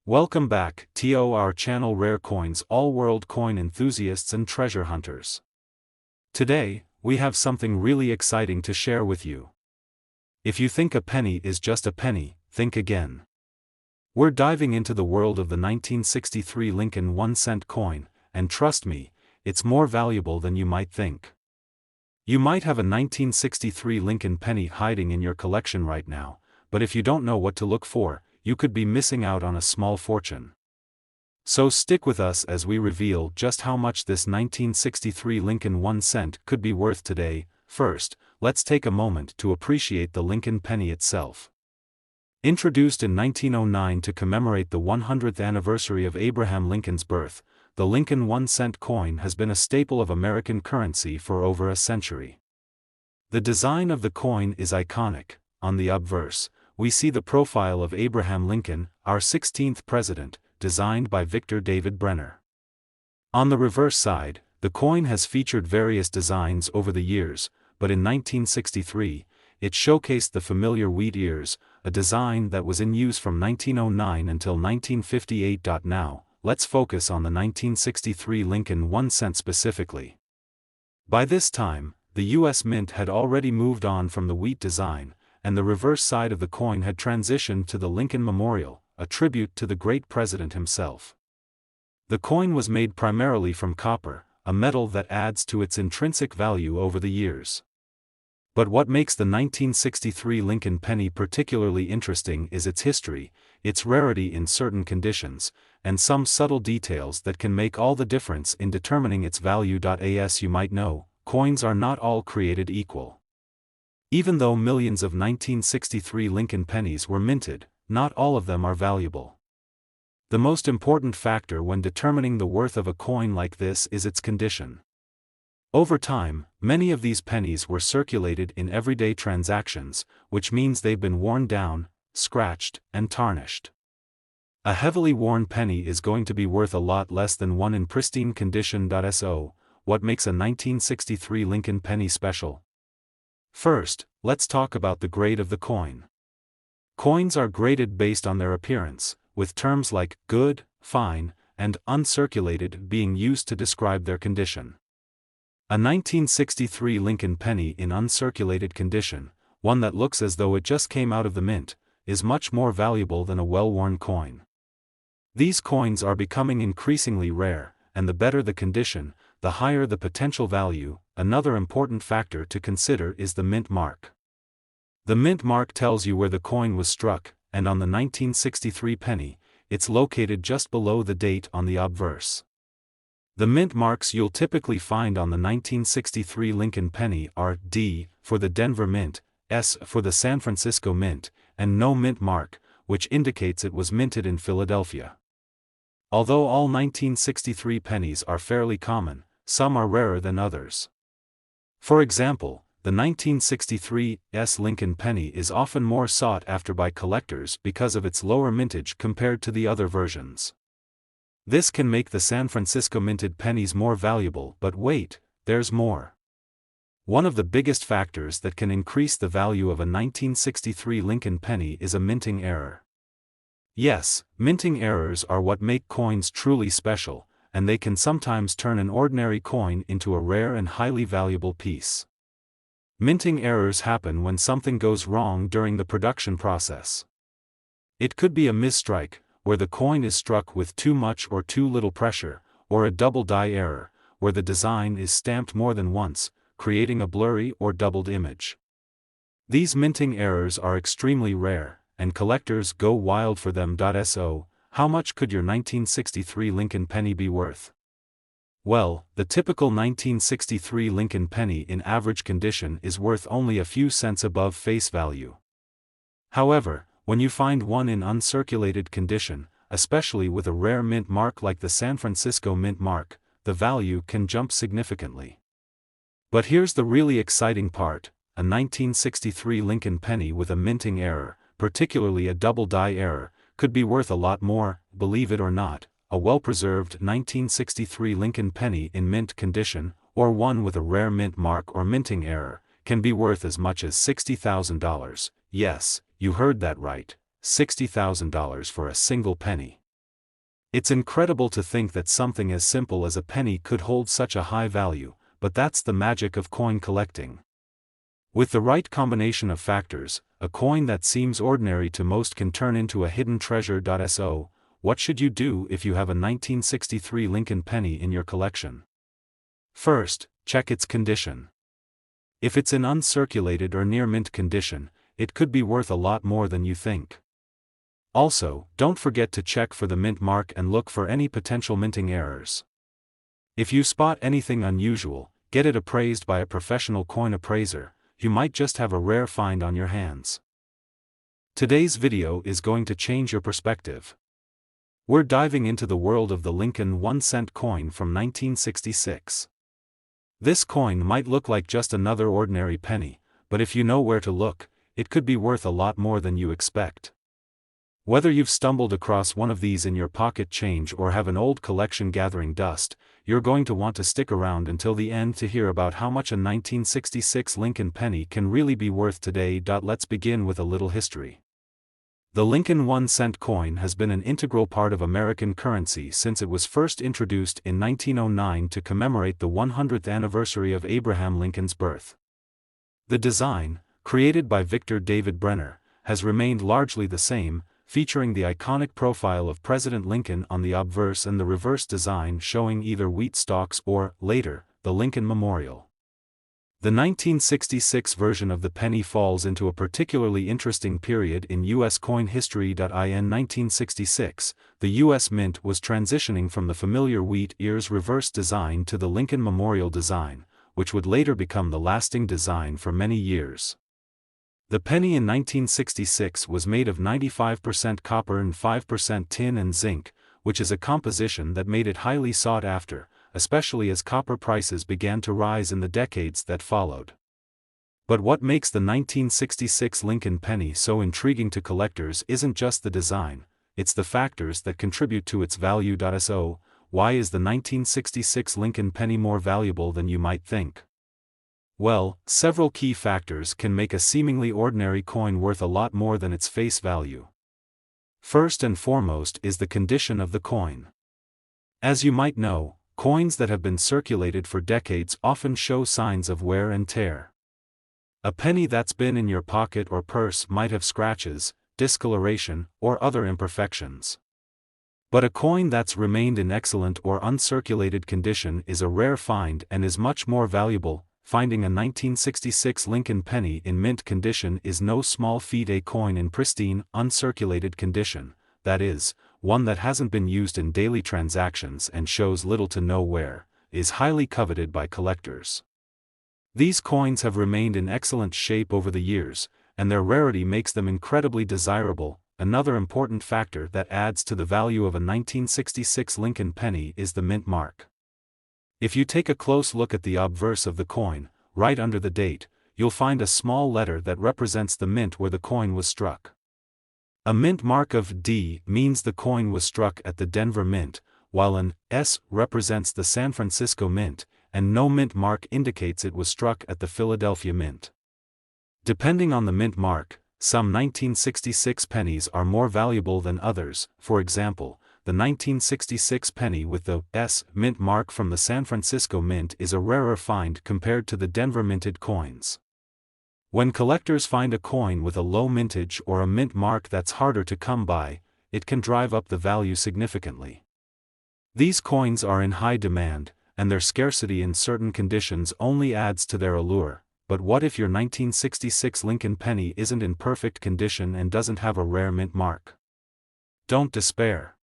Welcome back to our channel Rare Coins, all world coin enthusiasts and treasure hunters. Today, we have something really exciting to share with you. If you think a penny is just a penny, think again. We're diving into the world of the 1963 Lincoln 1-cent coin, and trust me, it's more valuable than you might think. You might have a 1963 Lincoln penny hiding in your collection right now, but if you don't know what to look for, you could be missing out on a small fortune. So stick with us as we reveal just how much this 1963 Lincoln 1-cent could be worth today. First, let's take a moment to appreciate the Lincoln penny itself. Introduced in 1909 to commemorate the 100th anniversary of Abraham Lincoln's birth, the Lincoln 1-cent coin has been a staple of American currency for over a century. The design of the coin is iconic. On the obverse, we see the profile of Abraham Lincoln, our 16th president, designed by Victor David Brenner. On the reverse side, the coin has featured various designs over the years, but in 1963, it showcased the familiar wheat ears, a design that was in use from 1909 until 1958. Now, let's focus on the 1963 Lincoln 1-cent specifically. By this time, the U.S. Mint had already moved on from the wheat design, and the reverse side of the coin had transitioned to the Lincoln Memorial, a tribute to the great president himself. The coin was made primarily from copper, a metal that adds to its intrinsic value over the years. But what makes the 1963 Lincoln penny particularly interesting is its history, its rarity in certain conditions, and some subtle details that can make all the difference in determining its value. As you might know, coins are not all created equal. Even though millions of 1963 Lincoln pennies were minted, not all of them are valuable. The most important factor when determining the worth of a coin like this is its condition. Over time, many of these pennies were circulated in everyday transactions, which means they've been worn down, scratched, and tarnished. A heavily worn penny is going to be worth a lot less than one in pristine condition. So, what makes a 1963 Lincoln penny special? First, let's talk about the grade of the coin. Coins are graded based on their appearance, with terms like good, fine, and uncirculated being used to describe their condition. A 1963 Lincoln penny in uncirculated condition, one that looks as though it just came out of the mint, is much more valuable than a well-worn coin. These coins are becoming increasingly rare, and the better the condition, the higher the potential value. Another important factor to consider is the mint mark. The mint mark tells you where the coin was struck, and on the 1963 penny, it's located just below the date on the obverse. The mint marks you'll typically find on the 1963 Lincoln penny are D for the Denver Mint, S for the San Francisco Mint, and no mint mark, which indicates it was minted in Philadelphia. Although all 1963 pennies are fairly common, some are rarer than others. For example, the 1963 Lincoln penny is often more sought after by collectors because of its lower mintage compared to the other versions. This can make the San Francisco minted pennies more valuable, but wait, there's more. One of the biggest factors that can increase the value of a 1963 Lincoln penny is a minting error. Yes, minting errors are what make coins truly special, and they can sometimes turn an ordinary coin into a rare and highly valuable piece. Minting errors happen when something goes wrong during the production process. It could be a misstrike, where the coin is struck with too much or too little pressure, or a double die error, where the design is stamped more than once, creating a blurry or doubled image. These minting errors are extremely rare, and collectors go wild for them. So, how much could your 1963 Lincoln penny be worth? Well, the typical 1963 Lincoln penny in average condition is worth only a few cents above face value. However, when you find one in uncirculated condition, especially with a rare mint mark like the San Francisco mint mark, the value can jump significantly. But here's the really exciting part: a 1963 Lincoln penny with a minting error, particularly a double die error, could be worth a lot more. Believe it or not, a well-preserved 1963 Lincoln penny in mint condition, or one with a rare mint mark or minting error, can be worth as much as $60,000. Yes, you heard that right, $60,000 for a single penny. It's incredible to think that something as simple as a penny could hold such a high value, but that's the magic of coin collecting. With the right combination of factors, a coin that seems ordinary to most can turn into a hidden treasure. So, what should you do if you have a 1963 Lincoln penny in your collection? First, check its condition. If it's in uncirculated or near mint condition, it could be worth a lot more than you think. Also, don't forget to check for the mint mark and look for any potential minting errors. If you spot anything unusual, get it appraised by a professional coin appraiser. You might just have a rare find on your hands. Today's video is going to change your perspective. We're diving into the world of the Lincoln 1-cent coin from 1966. This coin might look like just another ordinary penny, but if you know where to look, it could be worth a lot more than you expect. Whether you've stumbled across one of these in your pocket change or have an old collection gathering dust, you're going to want to stick around until the end to hear about how much a 1966 Lincoln penny can really be worth today. Let's begin with a little history. The Lincoln 1-cent coin has been an integral part of American currency since it was first introduced in 1909 to commemorate the 100th anniversary of Abraham Lincoln's birth. The design, created by Victor David Brenner, has remained largely the same, featuring the iconic profile of President Lincoln on the obverse and the reverse design showing either wheat stalks or, later, the Lincoln Memorial. The 1966 version of the penny falls into a particularly interesting period in U.S. coin history. In 1966, the U.S. Mint was transitioning from the familiar wheat ears reverse design to the Lincoln Memorial design, which would later become the lasting design for many years. The penny in 1966 was made of 95% copper and 5% tin and zinc, which is a composition that made it highly sought after, especially as copper prices began to rise in the decades that followed. But what makes the 1966 Lincoln penny so intriguing to collectors isn't just the design, it's the factors that contribute to its value. So, why is the 1966 Lincoln penny more valuable than you might think? Well, several key factors can make a seemingly ordinary coin worth a lot more than its face value. First and foremost is the condition of the coin. As you might know, coins that have been circulated for decades often show signs of wear and tear. A penny that's been in your pocket or purse might have scratches, discoloration, or other imperfections. But a coin that's remained in excellent or uncirculated condition is a rare find and is much more valuable. Finding a 1966 Lincoln penny in mint condition is no small feat. A coin in pristine, uncirculated condition, that is, one that hasn't been used in daily transactions and shows little to no wear, is highly coveted by collectors. These coins have remained in excellent shape over the years, and their rarity makes them incredibly desirable. Another important factor that adds to the value of a 1966 Lincoln penny is the mint mark. If you take a close look at the obverse of the coin, right under the date, you'll find a small letter that represents the mint where the coin was struck. A mint mark of D means the coin was struck at the Denver Mint, while an S represents the San Francisco Mint, and no mint mark indicates it was struck at the Philadelphia Mint. Depending on the mint mark, some 1966 pennies are more valuable than others. For example, the 1966 penny with the S mint mark from the San Francisco Mint is a rarer find compared to the Denver minted coins. When collectors find a coin with a low mintage or a mint mark that's harder to come by, it can drive up the value significantly. These coins are in high demand, and their scarcity in certain conditions only adds to their allure. But what if your 1966 Lincoln penny isn't in perfect condition and doesn't have a rare mint mark? Don't despair.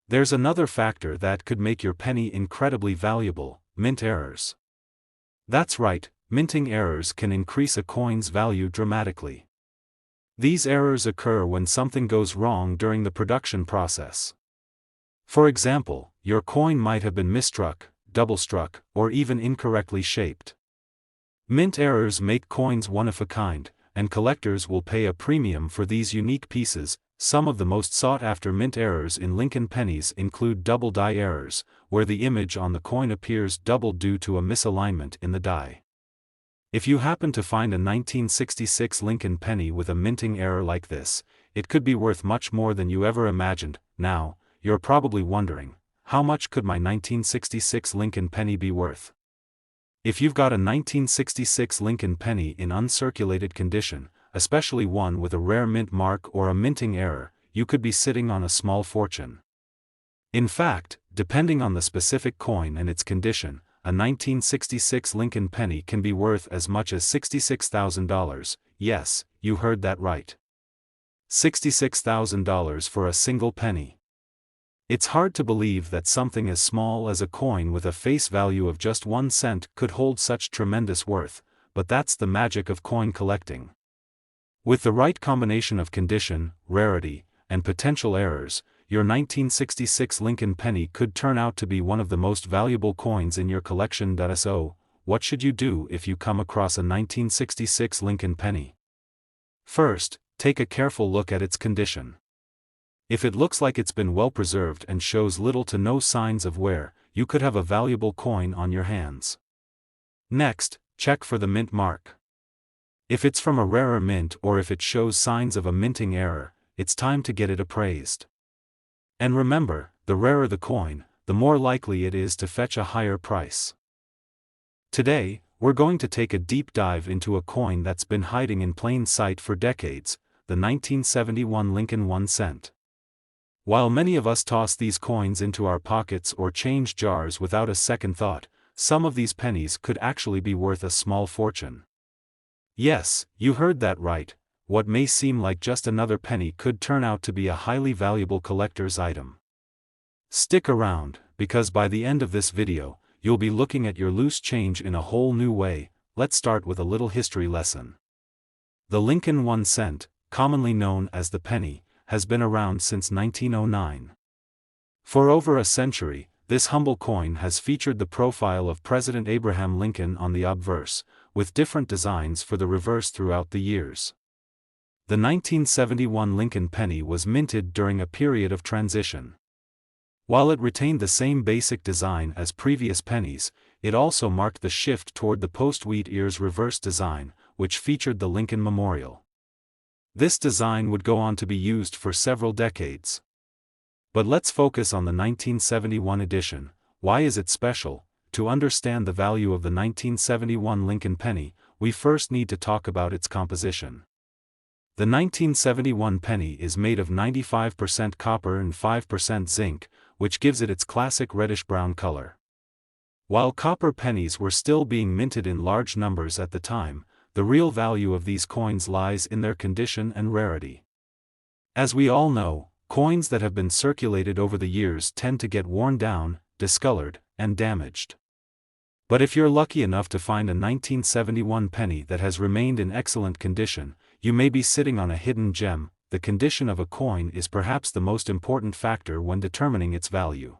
There's another factor that could make your penny incredibly valuable: mint errors. That's right, minting errors can increase a coin's value dramatically. These errors occur when something goes wrong during the production process. For example, your coin might have been misstruck, double-struck, or even incorrectly shaped. Mint errors make coins one of a kind, and collectors will pay a premium for these unique pieces. Some of the most sought-after mint errors in Lincoln pennies include double die errors, where the image on the coin appears doubled due to a misalignment in the die. If you happen to find a 1966 Lincoln penny with a minting error like this, it could be worth much more than you ever imagined. Now, you're probably wondering, how much could my 1966 Lincoln penny be worth? If you've got a 1966 Lincoln penny in uncirculated condition, especially one with a rare mint mark or a minting error, you could be sitting on a small fortune. In fact, depending on the specific coin and its condition, a 1966 Lincoln penny can be worth as much as $66,000, yes, you heard that right. $66,000 for a single penny. It's hard to believe that something as small as a coin with a face value of just 1 cent could hold such tremendous worth, but that's the magic of coin collecting. With the right combination of condition, rarity, and potential errors, your 1966 Lincoln penny could turn out to be one of the most valuable coins in your collection. So, what should you do if you come across a 1966 Lincoln penny? First, take a careful look at its condition. If it looks like it's been well preserved and shows little to no signs of wear, you could have a valuable coin on your hands. Next, check for the mint mark. If it's from a rarer mint or if it shows signs of a minting error, it's time to get it appraised. And remember, the rarer the coin, the more likely it is to fetch a higher price. Today, we're going to take a deep dive into a coin that's been hiding in plain sight for decades, the 1971 Lincoln 1 cent. While many of us toss these coins into our pockets or change jars without a second thought, some of these pennies could actually be worth a small fortune. Yes, you heard that right, what may seem like just another penny could turn out to be a highly valuable collector's item. Stick around, because by the end of this video, you'll be looking at your loose change in a whole new way. Let's start with a little history lesson. The Lincoln 1 cent, commonly known as the penny, has been around since 1909. For over a century, this humble coin has featured the profile of President Abraham Lincoln on the obverse, with different designs for the reverse throughout the years. The 1971 Lincoln penny was minted during a period of transition. While it retained the same basic design as previous pennies, it also marked the shift toward the post-wheat ears reverse design, which featured the Lincoln Memorial. This design would go on to be used for several decades. But let's focus on the 1971 edition. Why is it special? To understand the value of the 1971 Lincoln penny, we first need to talk about its composition. The 1971 penny is made of 95% copper and 5% zinc, which gives it its classic reddish-brown color. While copper pennies were still being minted in large numbers at the time, the real value of these coins lies in their condition and rarity. As we all know, coins that have been circulated over the years tend to get worn down, discolored, and damaged. But if you're lucky enough to find a 1971 penny that has remained in excellent condition, you may be sitting on a hidden gem. The condition of a coin is perhaps the most important factor when determining its value.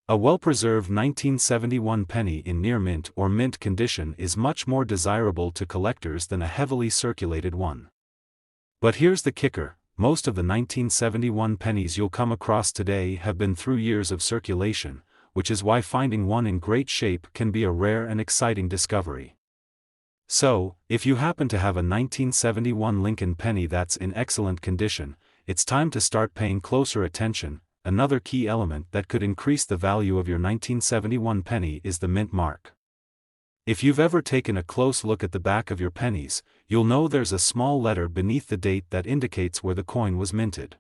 A well-preserved 1971 penny in near mint or mint condition is much more desirable to collectors than a heavily circulated one. But here's the kicker, most of the 1971 pennies you'll come across today have been through years of circulation, which is why finding one in great shape can be a rare and exciting discovery. So, if you happen to have a 1971 Lincoln penny that's in excellent condition, it's time to start paying closer attention. Another key element that could increase the value of your 1971 penny is the mint mark. If you've ever taken a close look at the back of your pennies, you'll know there's a small letter beneath the date that indicates where the coin was minted.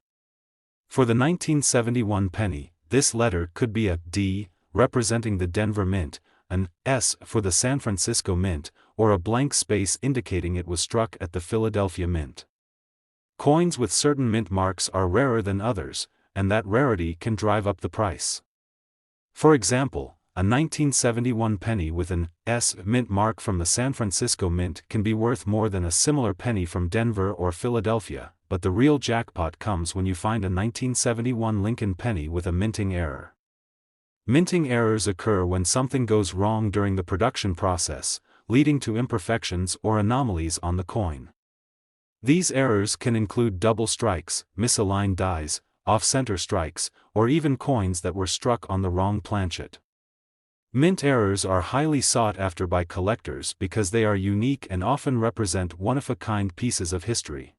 For the 1971 penny, this letter could be a D, representing the Denver Mint, an S for the San Francisco Mint, or a blank space indicating it was struck at the Philadelphia Mint. Coins with certain mint marks are rarer than others, and that rarity can drive up the price. For example, a 1971 penny with an S mint mark from the San Francisco Mint can be worth more than a similar penny from Denver or Philadelphia, but the real jackpot comes when you find a 1971 Lincoln penny with a minting error. Minting errors occur when something goes wrong during the production process, leading to imperfections or anomalies on the coin. These errors can include double strikes, misaligned dies, off-center strikes, or even coins that were struck on the wrong planchet. Mint errors are highly sought after by collectors because they are unique and often represent one-of-a-kind pieces of history.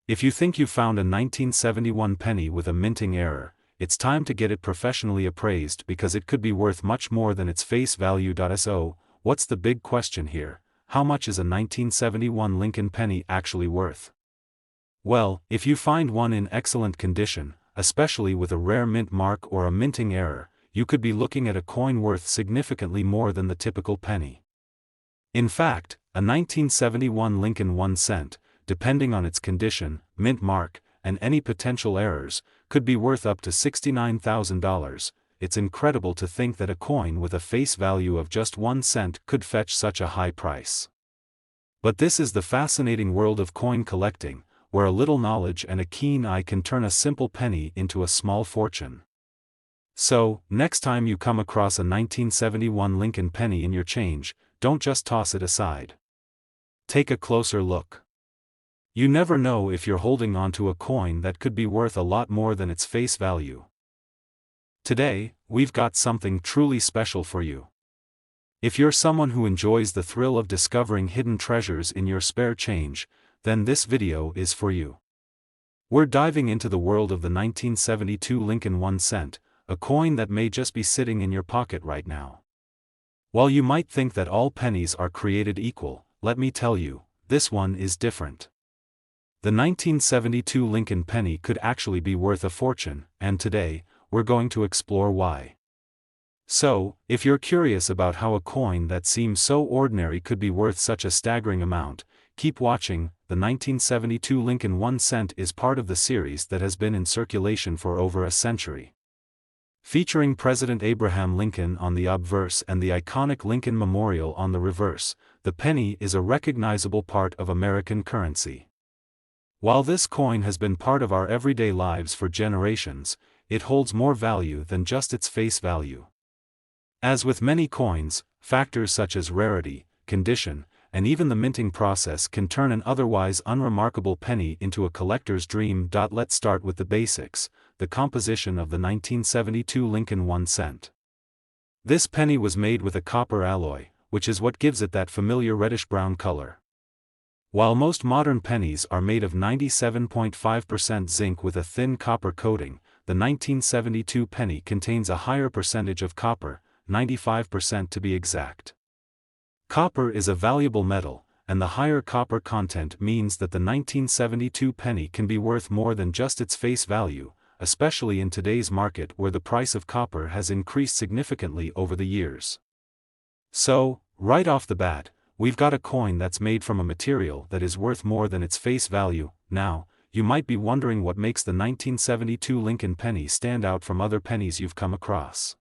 If you think you found a 1971 penny with a minting error, it's time to get it professionally appraised because it could be worth much more than its face value. So, what's the big question here? How much is a 1971 Lincoln penny actually worth? Well, if you find one in excellent condition, especially with a rare mint mark or a minting error, you could be looking at a coin worth significantly more than the typical penny. In fact, a 1971 Lincoln 1 cent, depending on its condition, mint mark, and any potential errors, could be worth up to $69,000. It's incredible to think that a coin with a face value of just 1 cent could fetch such a high price. But this is the fascinating world of coin collecting, where a little knowledge and a keen eye can turn a simple penny into a small fortune. So, next time you come across a 1971 Lincoln penny in your change, don't just toss it aside. Take a closer look. You never know if you're holding onto a coin that could be worth a lot more than its face value. Today, we've got something truly special for you. If you're someone who enjoys the thrill of discovering hidden treasures in your spare change, then this video is for you. We're diving into the world of the 1972 Lincoln 1 cent, a coin that may just be sitting in your pocket right now. While you might think that all pennies are created equal, let me tell you, this one is different. The 1972 Lincoln penny could actually be worth a fortune, and today, we're going to explore why. So, if you're curious about how a coin that seems so ordinary could be worth such a staggering amount, keep watching. The 1972 Lincoln 1 cent is part of the series that has been in circulation for over a century. Featuring President Abraham Lincoln on the obverse and the iconic Lincoln Memorial on the reverse, the penny is a recognizable part of American currency. While this coin has been part of our everyday lives for generations, it holds more value than just its face value. As with many coins, factors such as rarity, condition, and even the minting process can turn an otherwise unremarkable penny into a collector's dream. Let's start with the basics, the composition of the 1972 Lincoln 1 cent. This penny was made with a copper alloy, which is what gives it that familiar reddish-brown color. While most modern pennies are made of 97.5% zinc with a thin copper coating, the 1972 penny contains a higher percentage of copper, 95% to be exact. Copper is a valuable metal, and the higher copper content means that the 1972 penny can be worth more than just its face value, especially in today's market where the price of copper has increased significantly over the years. So, right off the bat, we've got a coin that's made from a material that is worth more than its face value. Now, you might be wondering what makes the 1972 Lincoln penny stand out from other pennies you've come across.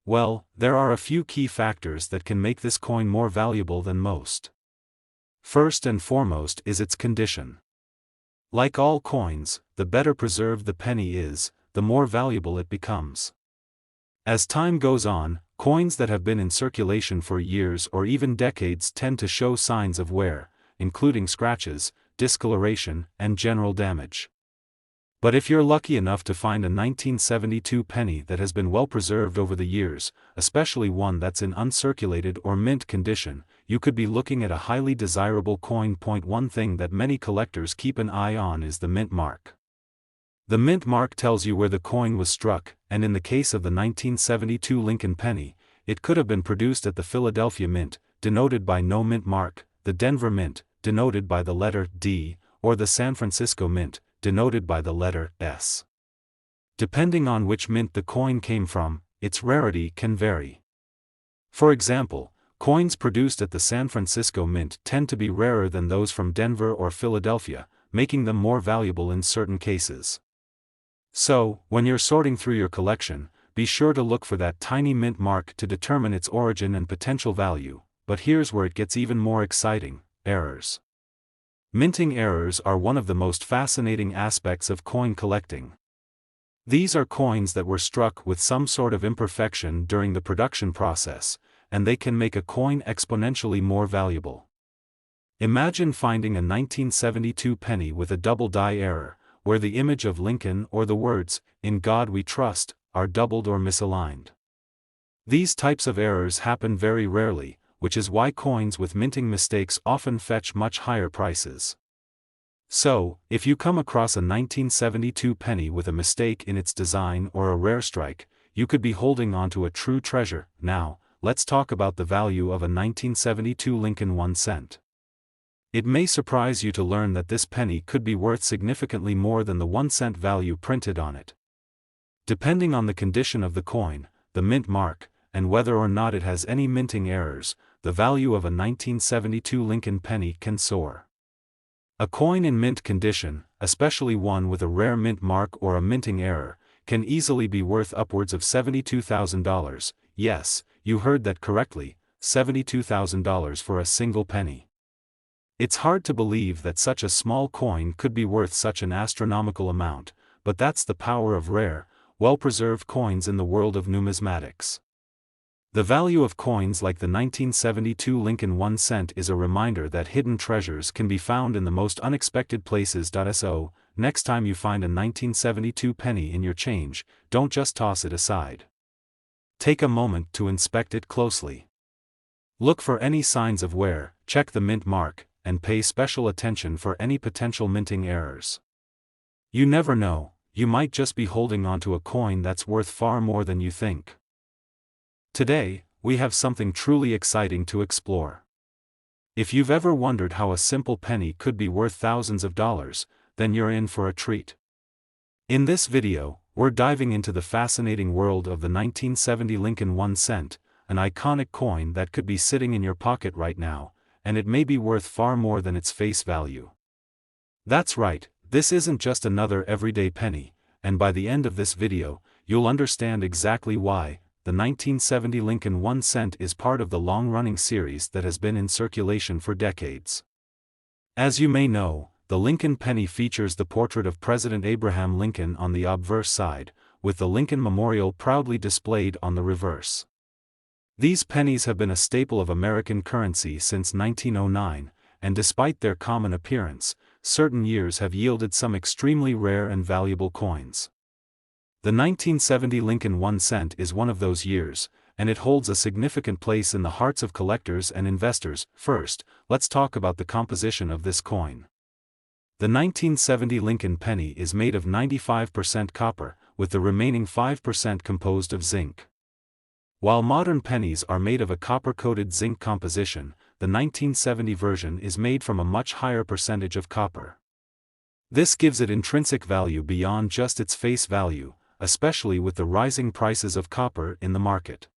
Well, there are a few key factors that can make this coin more valuable than most. First and foremost is its condition. Like all coins, the better preserved the penny is, the more valuable it becomes. As time goes on, coins that have been in circulation for years or even decades tend to show signs of wear, including scratches, discoloration, and general damage. But if you're lucky enough to find a 1972 penny that has been well preserved over the years, especially one that's in uncirculated or mint condition, you could be looking at a highly desirable coin. One thing that many collectors keep an eye on is the mint mark. The mint mark tells you where the coin was struck, and in the case of the 1972 Lincoln penny, it could have been produced at the Philadelphia Mint, denoted by no mint mark, the Denver Mint, denoted by the letter D, or the San Francisco Mint, denoted by the letter S. Depending on which mint the coin came from, its rarity can vary. For example, coins produced at the San Francisco Mint tend to be rarer than those from Denver or Philadelphia, making them more valuable in certain cases. So, when you're sorting through your collection, be sure to look for that tiny mint mark to determine its origin and potential value. But here's where it gets even more exciting: errors. Minting errors are one of the most fascinating aspects of coin collecting. These are coins that were struck with some sort of imperfection during the production process, and they can make a coin exponentially more valuable. Imagine finding a 1972 penny with a double die error, where the image of Lincoln or the words, "In God We Trust," are doubled or misaligned. These types of errors happen very rarely, which is why coins with minting mistakes often fetch much higher prices. So, if you come across a 1972 penny with a mistake in its design or a rare strike, you could be holding onto a true treasure. Now, let's talk about the value of a 1972 Lincoln 1 cent. It may surprise you to learn that this penny could be worth significantly more than the 1 cent value printed on it. Depending on the condition of the coin, the mint mark, and whether or not it has any minting errors, the value of a 1972 Lincoln penny can soar. A coin in mint condition, especially one with a rare mint mark or a minting error, can easily be worth upwards of $72,000. Yes, you heard that correctly, $72,000 for a single penny. It's hard to believe that such a small coin could be worth such an astronomical amount, but that's the power of rare, well-preserved coins in the world of numismatics. The value of coins like the 1972 Lincoln 1 cent is a reminder that hidden treasures can be found in the most unexpected places. So, next time you find a 1972 penny in your change, don't just toss it aside. Take a moment to inspect it closely. Look for any signs of wear, check the mint mark, and pay special attention for any potential minting errors. You never know, you might just be holding onto a coin that's worth far more than you think. Today, we have something truly exciting to explore. If you've ever wondered how a simple penny could be worth thousands of dollars, then you're in for a treat. In this video, we're diving into the fascinating world of the 1970 Lincoln 1 cent, an iconic coin that could be sitting in your pocket right now, and it may be worth far more than its face value. That's right, this isn't just another everyday penny, and by the end of this video, you'll understand exactly why. The 1970 Lincoln 1 cent is part of the long-running series that has been in circulation for decades. As you may know, the Lincoln penny features the portrait of President Abraham Lincoln on the obverse side, with the Lincoln Memorial proudly displayed on the reverse. These pennies have been a staple of American currency since 1909, and despite their common appearance, certain years have yielded some extremely rare and valuable coins. The 1970 Lincoln 1 cent is one of those years, and it holds a significant place in the hearts of collectors and investors. First, let's talk about the composition of this coin. The 1970 Lincoln penny is made of 95% copper, with the remaining 5% composed of zinc. While modern pennies are made of a copper-coated zinc composition, the 1970 version is made from a much higher percentage of copper. This gives it intrinsic value beyond just its face value, especially with the rising prices of copper in the market.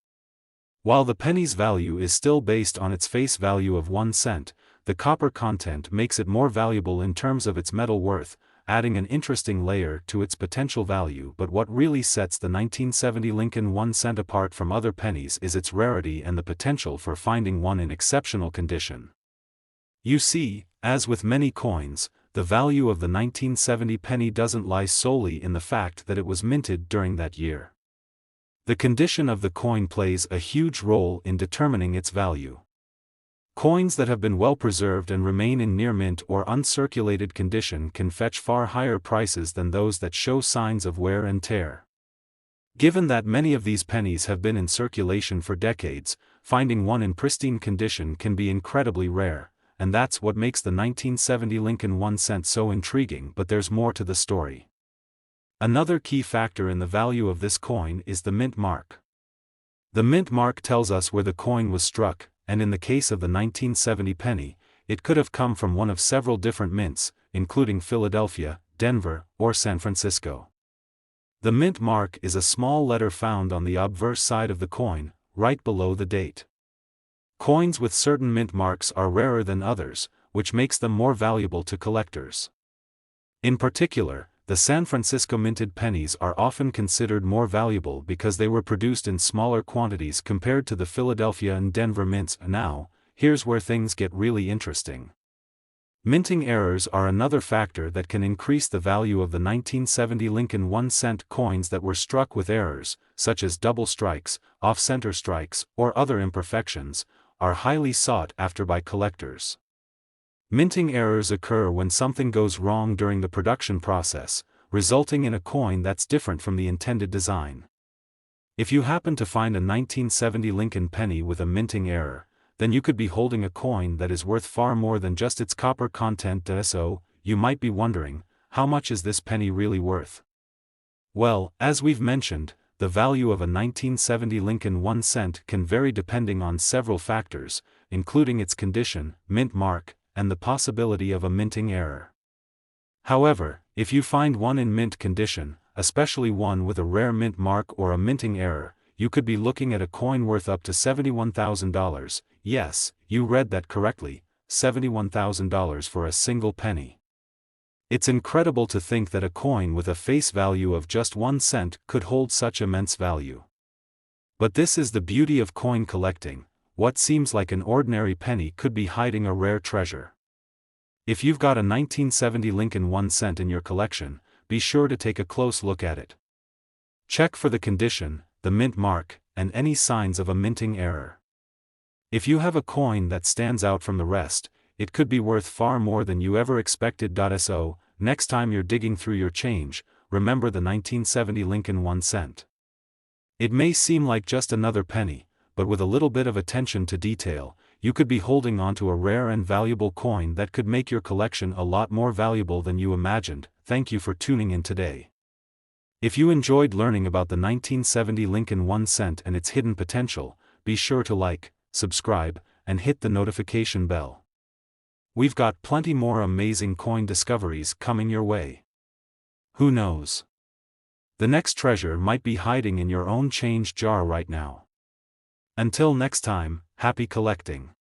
While the penny's value is still based on its face value of 1 cent, the copper content makes it more valuable in terms of its metal worth, adding an interesting layer to its potential value. But what really sets the 1970 Lincoln 1 cent apart from other pennies is its rarity and the potential for finding one in exceptional condition. You see, as with many coins, the value of the 1970 penny doesn't lie solely in the fact that it was minted during that year. The condition of the coin plays a huge role in determining its value. Coins that have been well preserved and remain in near mint or uncirculated condition can fetch far higher prices than those that show signs of wear and tear. Given that many of these pennies have been in circulation for decades, finding one in pristine condition can be incredibly rare. And that's what makes the 1970 Lincoln 1 cent so intriguing. But there's more to the story. Another key factor in the value of this coin is the mint mark. The mint mark tells us where the coin was struck, and in the case of the 1970 penny, it could have come from one of several different mints, including Philadelphia, Denver, or San Francisco. The mint mark is a small letter found on the obverse side of the coin, right below the date. Coins with certain mint marks are rarer than others, which makes them more valuable to collectors. In particular, the San Francisco minted pennies are often considered more valuable because they were produced in smaller quantities compared to the Philadelphia and Denver mints. Now, here's where things get really interesting. Minting errors are another factor that can increase the value of the 1970 Lincoln 1 cent coins that were struck with errors, such as double strikes, off-center strikes, or other imperfections, are highly sought after by collectors. Minting errors occur when something goes wrong during the production process, resulting in a coin that's different from the intended design. If you happen to find a 1970 Lincoln penny with a minting error, then you could be holding a coin that is worth far more than just its copper content. So, you might be wondering, how much is this penny really worth? Well, as we've mentioned, the value of a 1970 Lincoln 1 cent can vary depending on several factors, including its condition, mint mark, and the possibility of a minting error. However, if you find one in mint condition, especially one with a rare mint mark or a minting error, you could be looking at a coin worth up to $71,000. Yes, you read that correctly, $71,000 for a single penny. It's incredible to think that a coin with a face value of just 1 cent could hold such immense value. But this is the beauty of coin collecting. What seems like an ordinary penny could be hiding a rare treasure. If you've got a 1970 Lincoln 1 cent in your collection, be sure to take a close look at it. Check for the condition, the mint mark, and any signs of a minting error. If you have a coin that stands out from the rest, it could be worth far more than you ever expected. So, next time you're digging through your change, remember the 1970 Lincoln 1 cent. It may seem like just another penny, but with a little bit of attention to detail, you could be holding onto a rare and valuable coin that could make your collection a lot more valuable than you imagined. Thank you for tuning in today. If you enjoyed learning about the 1970 Lincoln 1 cent and its hidden potential, be sure to like, subscribe, and hit the notification bell. We've got plenty more amazing coin discoveries coming your way. Who knows? The next treasure might be hiding in your own change jar right now. Until next time, happy collecting.